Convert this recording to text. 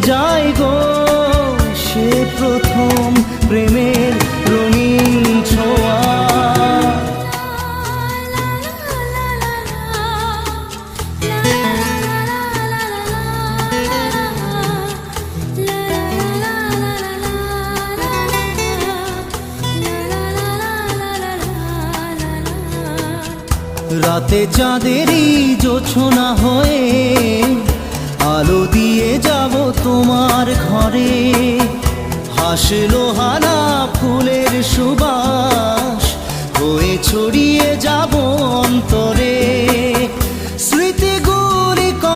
যায় গো সে প্রথম প্রেমের রঙিন ছোঁয়া। রাতে চাঁদেরই জোছনা হয়ে আলো দিয়ে যাব তোমার ঘরে, হাসলো হার